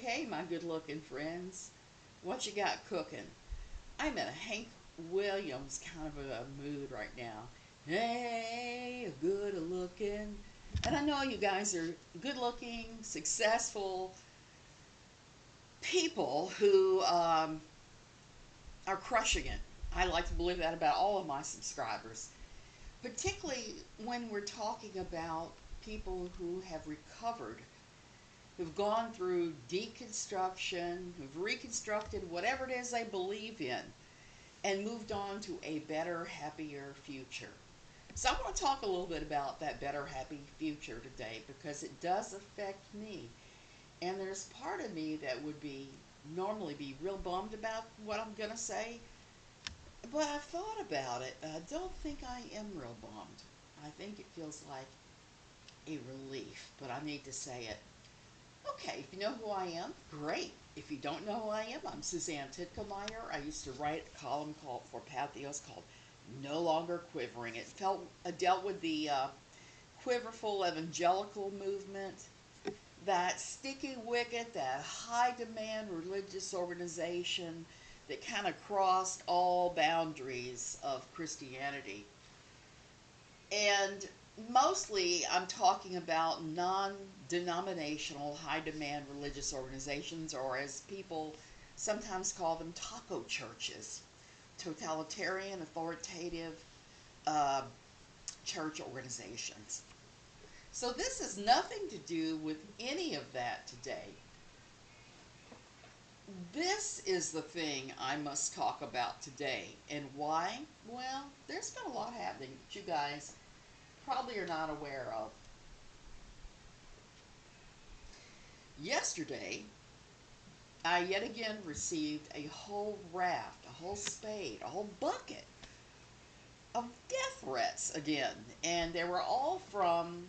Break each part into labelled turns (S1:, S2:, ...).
S1: Hey, my good-looking friends. What you got cooking? I'm in a Hank Williams kind of a mood right now. Hey, good-looking. And I know you guys are good-looking, successful people who are crushing it. I like to believe that about all of my subscribers, particularly when we're talking about people who have recovered, who've gone through deconstruction, who've reconstructed whatever it is they believe in, and moved on to a better, happier future. So I want to talk a little bit about that better, happy future today because it does affect me. And there's part of me that would normally be real bummed about what I'm going to say, but I've thought about it. I don't think I am real bummed. I think it feels like a relief, but I need to say it. Okay, if you know who I am, great. If you don't know who I am, I'm Suzanne Titkemeyer. I used to write a column for Pathos called No Longer Quivering. It dealt with the quiverful evangelical movement, that sticky wicket, that high demand religious organization that kind of crossed all boundaries of Christianity. And mostly I'm talking about non-denominational high-demand religious organizations, or as people sometimes call them, taco churches, totalitarian, authoritative uh, church organizations. So this has nothing to do with any of that today. This is the thing I must talk about today. And why? Well, there's been a lot happening that you guys probably are not aware of. Yesterday, I yet again received a whole raft, a whole spade, a whole bucket of death threats again. And they were all from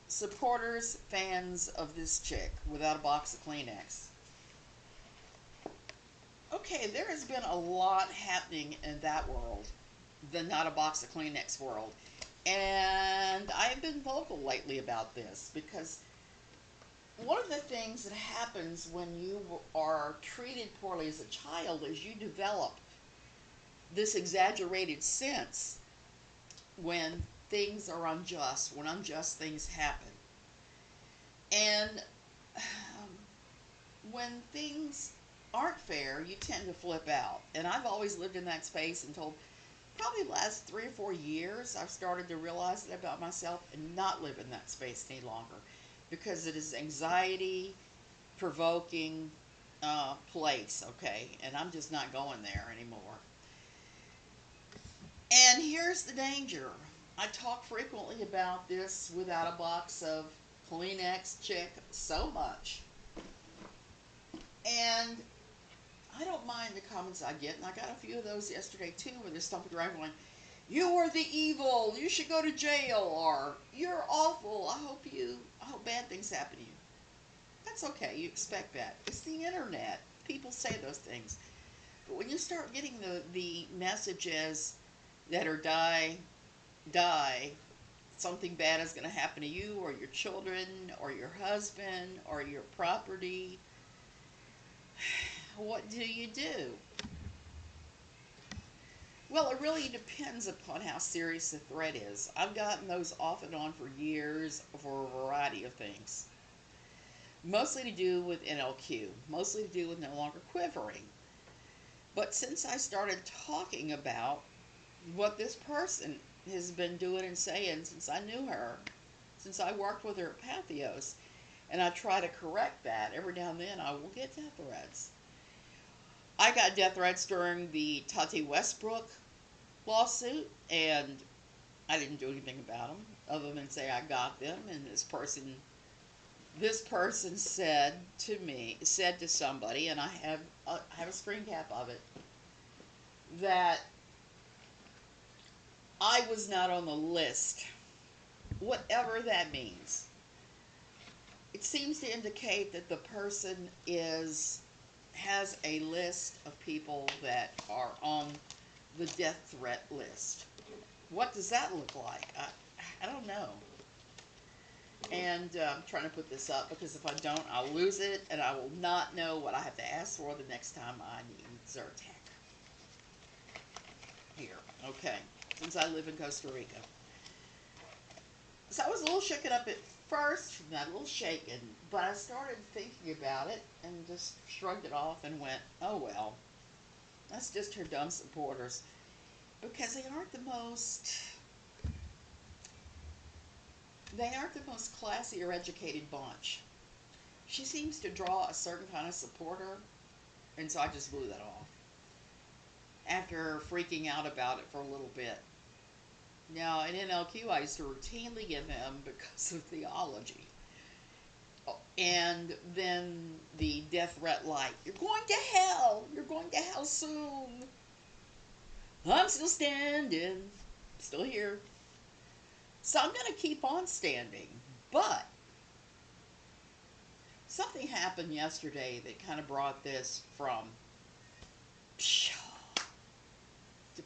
S1: supporters, fans of this chick without a box of Kleenex. Okay, there has been a lot happening in that world, the not a box of Kleenex world. And I've been vocal lately about this because one of the things that happens when you are treated poorly as a child is you develop this exaggerated sense when things are unjust, when unjust things happen. And when things aren't fair, you tend to flip out. And I've always lived in that space until probably the last 3 or 4 years I've started to realize it about myself and not live in that space any longer because it is anxiety provoking place, okay, and I'm just not going there anymore. And here's the danger. I talk frequently about this without a box of Kleenex chick so much, and I don't mind the comments I get, and I got a few of those yesterday too, where they're stumping around going, "You are the evil, you should go to jail," or "You're awful, I hope bad things happen to you." That's okay, you expect that. It's the internet. People say those things. But when you start getting the messages that are die, something bad is going to happen to you or your children or your husband or your property, what do you do? Well, it really depends upon how serious the threat is. I've gotten those off and on for years for a variety of things. Mostly to do with NLQ, mostly to do with no longer quivering. But since I started talking about what this person has been doing and saying since I knew her, since I worked with her at Pathos, and I try to correct that, every now and then I will get death threats. I got death threats during the Tati Westbrook lawsuit, and I didn't do anything about them other than say I got them, and this person said to somebody, and I have a screen cap of it, that I was not on the list, whatever that means. It seems to indicate that the person has a list of people that are on the death threat list. What does that look like? I don't know. And I'm trying to put this up because if I don't, I'll lose it and I will not know what I have to ask for the next time I need Zyrtec. Here, okay, since I live in Costa Rica. So I was a little shaken up at first, not a little shaken, but I started thinking about it and just shrugged it off and went, oh well, that's just her dumb supporters. Because they aren't the most classy or educated bunch. She seems to draw a certain kind of supporter, and so I just blew that off after freaking out about it for a little bit. Now, in NLQ, I used to routinely give him because of theology. And then the death threat like, you're going to hell! You're going to hell soon! I'm still standing. Still here. So I'm going to keep on standing. But something happened yesterday that kind of brought this from,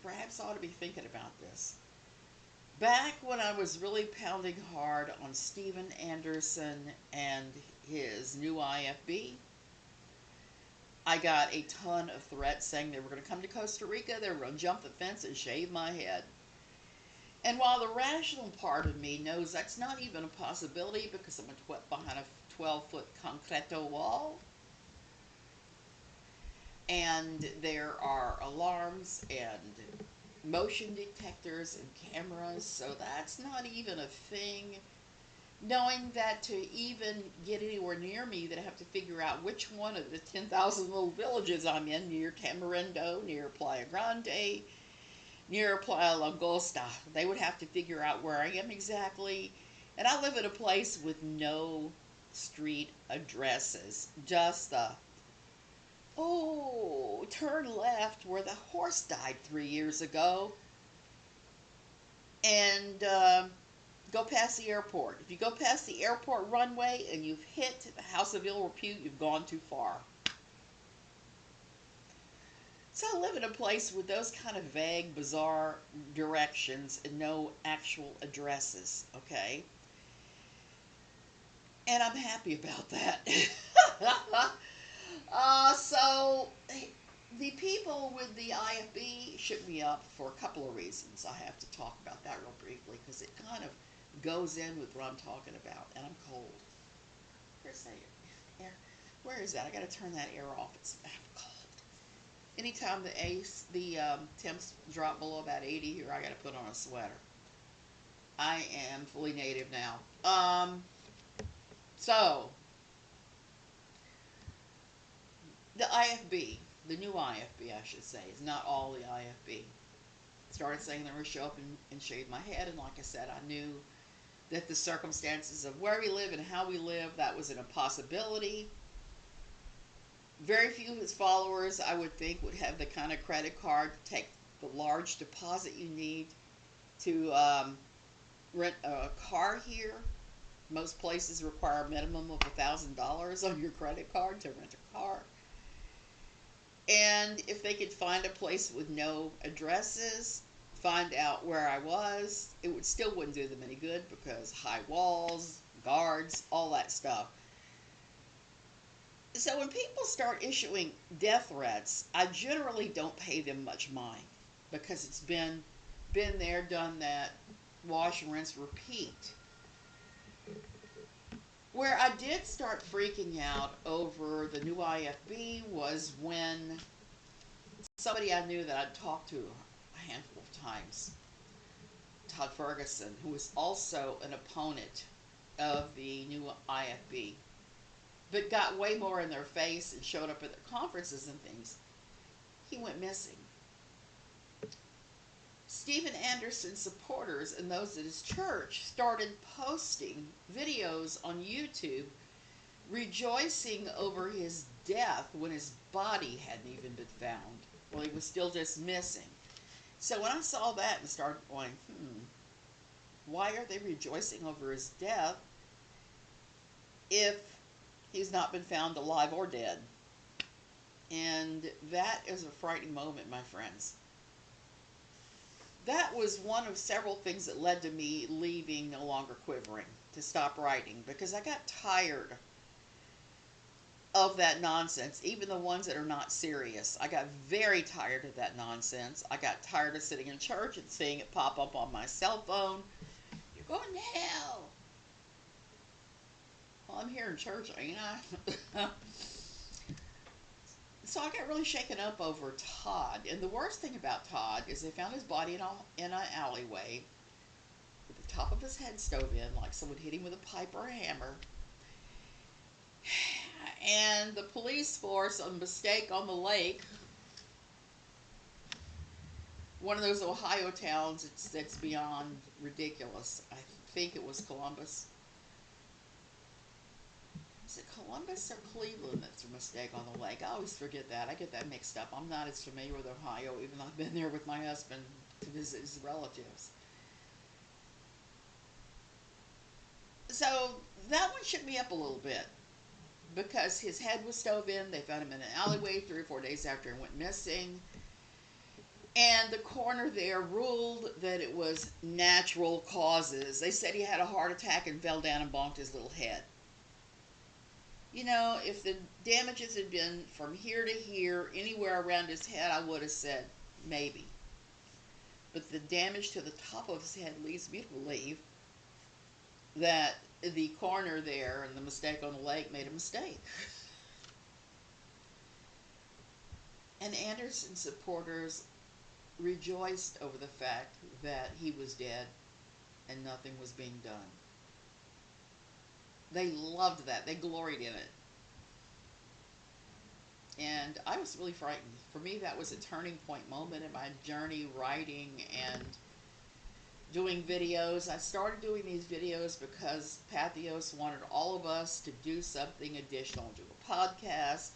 S1: perhaps I ought to be thinking about this. Back when I was really pounding hard on Steven Anderson and his new IFB, I got a ton of threats saying they were going to come to Costa Rica, they were going to jump the fence and shave my head. And while the rational part of me knows that's not even a possibility because I'm behind a 12-foot concreto wall, and there are alarms and motion detectors and cameras, so that's not even a thing. Knowing that to even get anywhere near me, that I have to figure out which one of the 10,000 little villages I'm in, near Tamarindo, near Playa Grande, near Playa Langosta. They would have to figure out where I am exactly. And I live in a place with no street addresses, just the turn left where the horse died 3 years ago, and go past the airport. If you go past the airport runway and you've hit the House of Ill Repute, you've gone too far. So I live in a place with those kind of vague, bizarre directions and no actual addresses, okay? And I'm happy about that. So the people with the IFB shook me up for a couple of reasons. I have to talk about that real briefly because it kind of goes in with what I'm talking about. And I'm cold. Where's that air? Where is that? I got to turn that air off. I'm cold. Anytime the temps drop below about 80 here, I got to put on a sweater. I am fully native now. So the IFB, the new IFB, I should say, is not all the IFB. Started saying they were going to show up and shave my head, and like I said, I knew that the circumstances of where we live and how we live, that was an impossibility. Very few of his followers, I would think, would have the kind of credit card to take the large deposit you need to rent a car here. Most places require a minimum of $1,000 on your credit card to rent a car. And if they could find a place with no addresses, find out where I was, it still wouldn't do them any good because high walls, guards, all that stuff. So when people start issuing death threats, I generally don't pay them much mind because it's been there, done that, wash, rinse, repeat. Where I did start freaking out over the new IFB was when somebody I knew that I'd talked to a handful of times, Todd Ferguson, who was also an opponent of the new IFB, but got way more in their face and showed up at their conferences and things, he went missing. Steven Anderson's supporters and those at his church started posting videos on YouTube rejoicing over his death when his body hadn't even been found. Well, he was still just missing. So when I saw that and started going, why are they rejoicing over his death if he's not been found alive or dead? And that is a frightening moment, my friends. That was one of several things that led to me leaving No Longer Quivering. to stop writing because I got tired of that nonsense, even the ones that are not serious. I got very tired of that nonsense. I got tired of sitting in church and seeing it pop up on my cell phone. You're going to hell. Well, I'm here in church, ain't I? So I got really shaken up over Todd. And the worst thing about Todd is they found his body in an alleyway with the top of his head stove in, like someone hit him with a pipe or a hammer. And the police force, a mistake on the lake, one of those Ohio towns that's beyond ridiculous. I think it was Columbus. Is it Columbus or Cleveland that's a mistake on the lake? I always forget that. I get that mixed up. I'm not as familiar with Ohio, even though I've been there with my husband to visit his relatives. So that one shook me up a little bit because his head was stove in. They found him in an alleyway 3 or 4 days after he went missing. And the coroner there ruled that it was natural causes. They said he had a heart attack and fell down and bonked his little head. You know, if the damages had been from here to here, anywhere around his head, I would have said maybe. But the damage to the top of his head leads me to believe that the coroner there and the mistake on the lake made a mistake. And Anderson supporters rejoiced over the fact that he was dead and nothing was being done. They loved that. They gloried in it. And I was really frightened. For me, that was a turning point moment in my journey writing and doing videos. I started doing these videos because Pathos wanted all of us to do something additional. Do a podcast,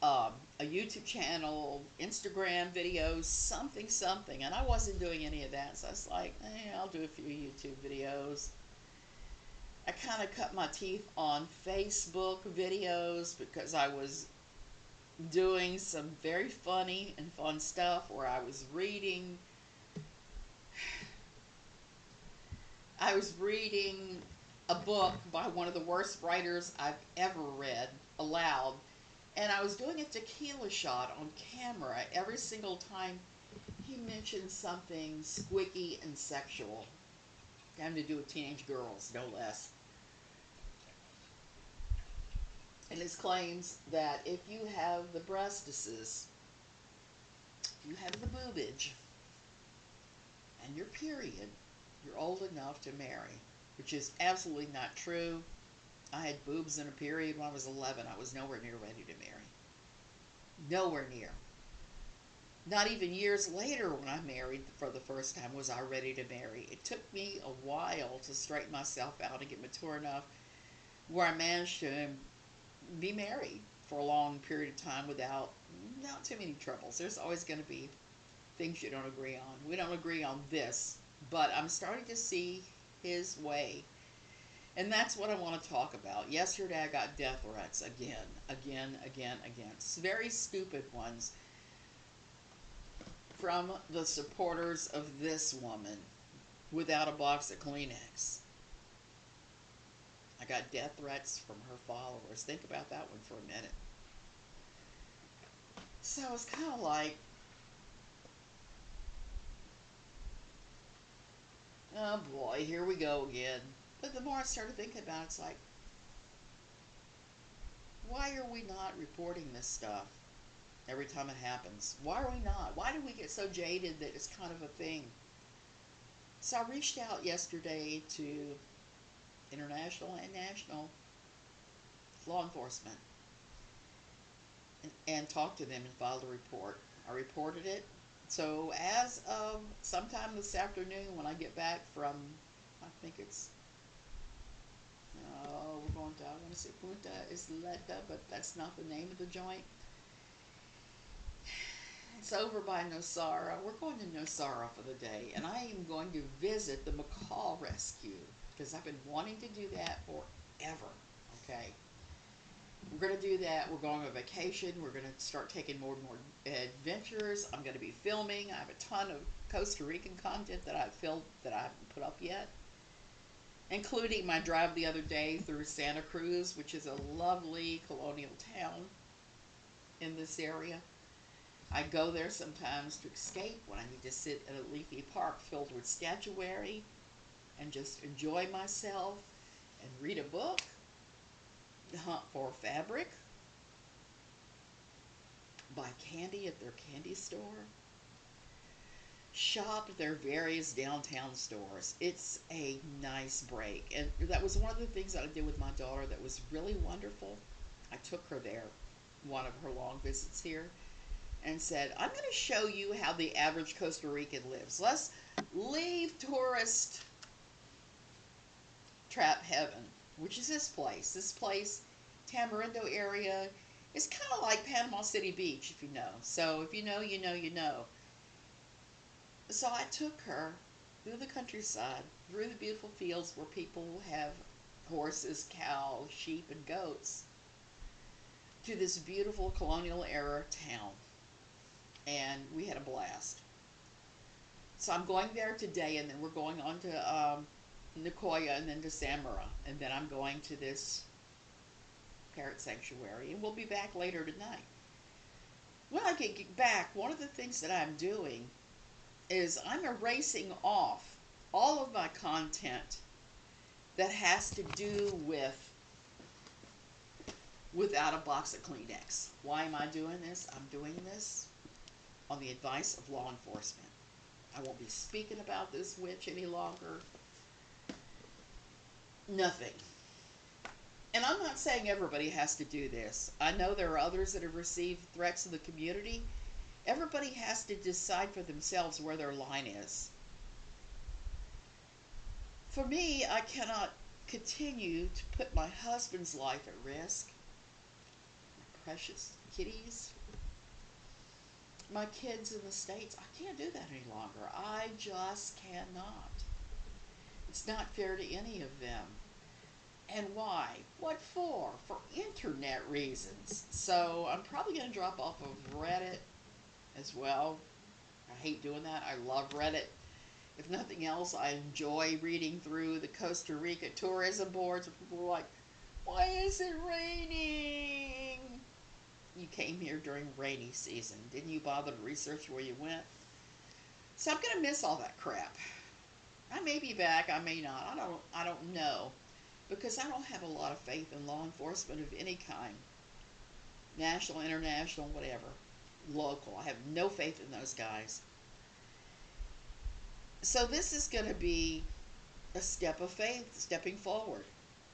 S1: a YouTube channel, Instagram videos, something. And I wasn't doing any of that. So I was like, I'll do a few YouTube videos. I kind of cut my teeth on Facebook videos because I was doing some very funny and fun stuff where I was reading a book by one of the worst writers I've ever read aloud, and I was doing a tequila shot on camera every single time he mentioned something squicky and sexual, having to do with teenage girls, no less. And his claims that if you have the breastises, if you have the boobage, and your period, you're old enough to marry, which is absolutely not true. I had boobs and a period when I was 11. I was nowhere near ready to marry. Nowhere near. Not even years later when I married for the first time was I ready to marry. It took me a while to straighten myself out and get mature enough where I managed to be married for a long period of time without not too many troubles. There's always going to be things you don't agree on. We don't agree on this, but I'm starting to see his way. And that's what I want to talk about. Yesterday I got death threats again. Very stupid ones from the supporters of this woman without a box of Kleenex. I got death threats from her followers. Think about that one for a minute. So it's kind of like, oh boy, here we go again. But the more I started thinking about it, it's like, why are we not reporting this stuff every time it happens? Why are we not? Why do we get so jaded that it's kind of a thing? So I reached out yesterday to international and national law enforcement and talked to them and filed a report. I reported it. So as of sometime this afternoon when I get back from, I think it's, we're going to, I want to say Punta Isleta, but that's not the name of the joint. It's over by Nosara. We're going to Nosara for the day, and I am going to visit the macaw rescue because I've been wanting to do that forever. Okay. We're going to do that. We're going on vacation. We're going to start taking more and more adventures. I'm going to be filming. I have a ton of Costa Rican content that I've filmed that I haven't put up yet. including my drive the other day through Santa Cruz, which is a lovely colonial town in this area. I go there sometimes to escape when I need to sit in a leafy park filled with statuary and just enjoy myself and read a book, hunt for fabric, buy candy at their candy store, shop at their various downtown stores. It's a nice break. And that was one of the things that I did with my daughter that was really wonderful. I took her there, one of her long visits here, and said, I'm going to show you how the average Costa Rican lives. Let's leave tourist trap heaven, which is this place. This place, Tamarindo area, is kind of like Panama City Beach, if you know. So if you know, you know, you know. So I took her through the countryside, through the beautiful fields where people have horses, cows, sheep, and goats, to this beautiful colonial era town. And we had a blast. So I'm going there today, and then we're going on to Nicoya and then to Samara. And then I'm going to this parrot sanctuary, and we'll be back later tonight. When I get back, one of the things that I'm doing is I'm erasing off all of my content that has to do with without a box of Kleenex. Why am I doing this? I'm doing this on the advice of law enforcement. I won't be speaking about this witch any longer. Nothing. And I'm not saying everybody has to do this. I know there are others that have received threats in the community. Everybody has to decide for themselves where their line is. For me, I cannot continue to put my husband's life at risk, my precious kitties, my kids in the States. I can't do that any longer. I just cannot. It's not fair to any of them. And why? What for? For internet reasons. So I'm probably going to drop off of Reddit as well. I hate doing that. I love Reddit. If nothing else, I enjoy reading through the Costa Rica tourism boards where people are like, why is it raining? You came here during rainy season. Didn't you bother to research where you went? So I'm going to miss all that crap. I may be back. I may not. I don't know. Because I don't have a lot of faith in law enforcement of any kind. National, international, whatever. Local. I have no faith in those guys. So this is going to be a step of faith, stepping forward.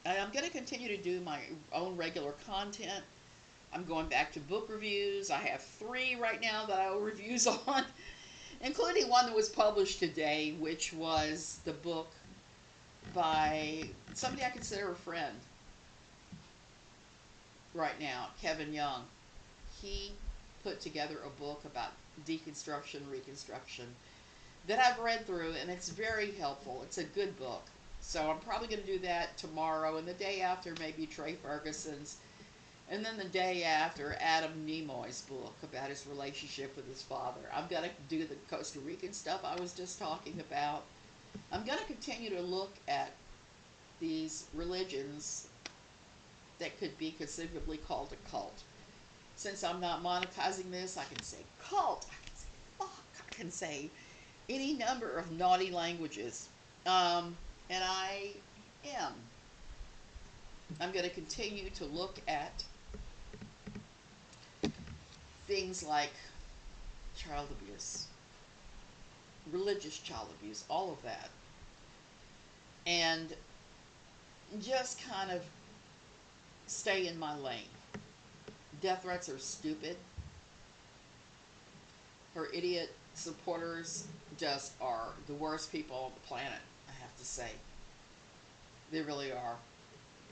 S1: And I'm going to continue to do my own regular content. I'm going back to book reviews. I have 3 right now that I owe reviews on, including one that was published today, which was the book by somebody I consider a friend right now, Kevin Young. He put together a book about deconstruction, reconstruction that I've read through, and it's very helpful. It's a good book. So I'm probably going to do that tomorrow, and the day after maybe Trey Ferguson's, and then the day after Adam Nimoy's book about his relationship with his father. I'm going to do the Costa Rican stuff I was just talking about. I'm going to continue to look at these religions that could be conceivably called a cult. Since I'm not monetizing this, I can say cult, I can say fuck, I can say any number of naughty languages. And I am. I'm going to continue to look at things like child abuse, religious child abuse, all of that. And just kind of stay in my lane. Death threats are stupid. Her idiot supporters just are the worst people on the planet, I have to say. They really are.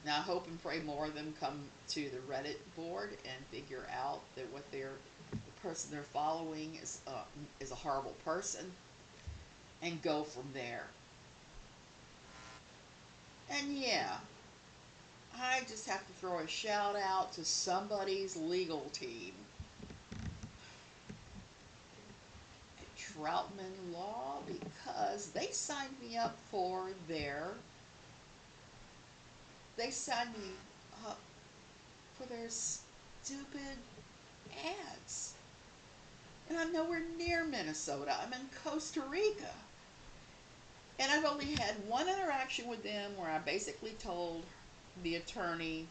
S1: Now, I hope and pray more of them come to the Reddit board and figure out that the person they're following is a horrible person, and go from there. And yeah, I just have to throw a shout out to somebody's legal team at Troutman Law, because they signed me up for their they signed me up for their stupid ads. And I'm nowhere near Minnesota. I'm in Costa Rica. And I've only had one interaction with them where I basically told the attorney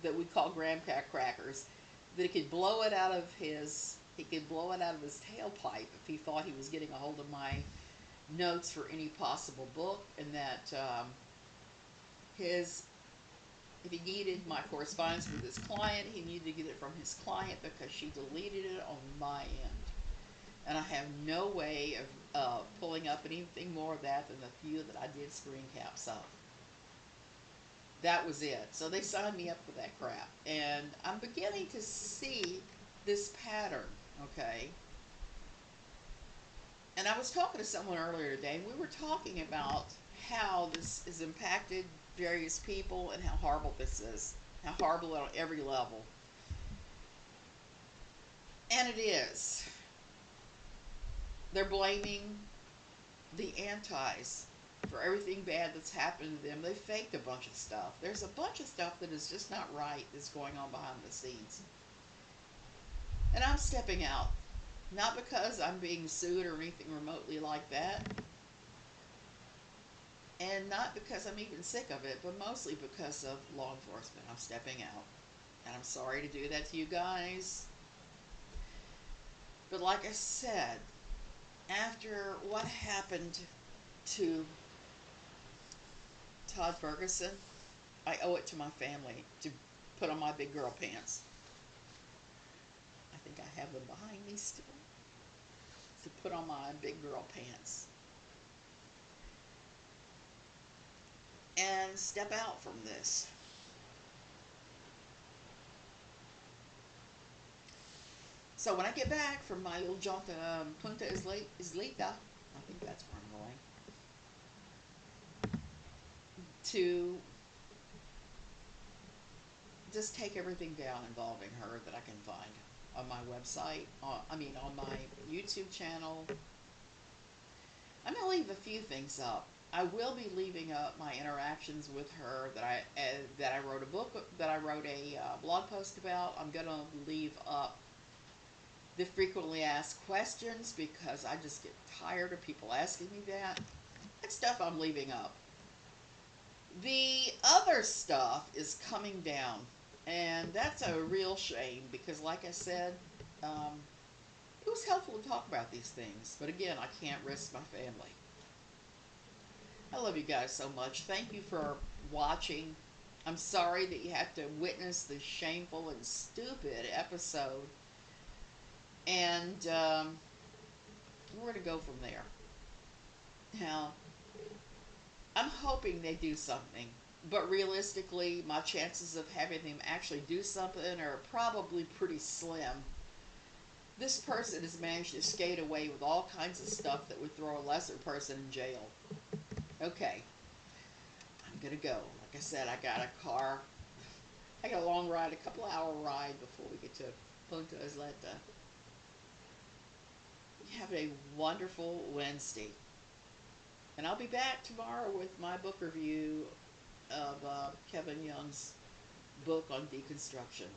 S1: that we call graham crackers that he could blow it out of his tailpipe if he thought he was getting a hold of my notes for any possible book, and that his if he needed my correspondence with his client, he needed to get it from his client because she deleted it on my end. And I have no way of pulling up anything more of that than the few that I did screen caps of. That was it. So they signed me up for that crap. And I'm beginning to see this pattern, okay? And I was talking to someone earlier today, and we were talking about how this has impacted various people and how horrible this is. How horrible on every level. And it is. They're blaming the antis for everything bad that's happened to them. They faked a bunch of stuff. There's a bunch of stuff that is just not right that's going on behind the scenes. And I'm stepping out. Not because I'm being sued or anything remotely like that. And not because I'm even sick of it, but mostly because of law enforcement. I'm stepping out. And I'm sorry to do that to you guys. But like I said, after what happened to Todd Ferguson, I owe it to my family to put on my big girl pants. I think I have them behind me still. To put on my big girl pants. And step out from this. So when I get back from my little jaunt to Punta Islita, I think that's where I'm going, to just take everything down involving her that I can find on my website, on my YouTube channel. I'm going to leave a few things up. I will be leaving up my interactions with her that I wrote a blog post about. I'm going to leave up the frequently asked questions because I just get tired of people asking me that. That stuff I'm leaving up. The other stuff is coming down, and that's a real shame because, like I said, it was helpful to talk about these things. But again, I can't risk my family. I love you guys so much. Thank you for watching. I'm sorry that you have to witness this shameful and stupid episode. And we're going to go from there. Now, I'm hoping they do something. But realistically, my chances of having them actually do something are probably pretty slim. This person has managed to skate away with all kinds of stuff that would throw a lesser person in jail. Okay, I'm going to go. Like I said, I got a car. I got a long ride, a couple hour ride before we get to Punta Isleta. Have a wonderful Wednesday. And I'll be back tomorrow with my book review of Kevin Young's book on deconstruction.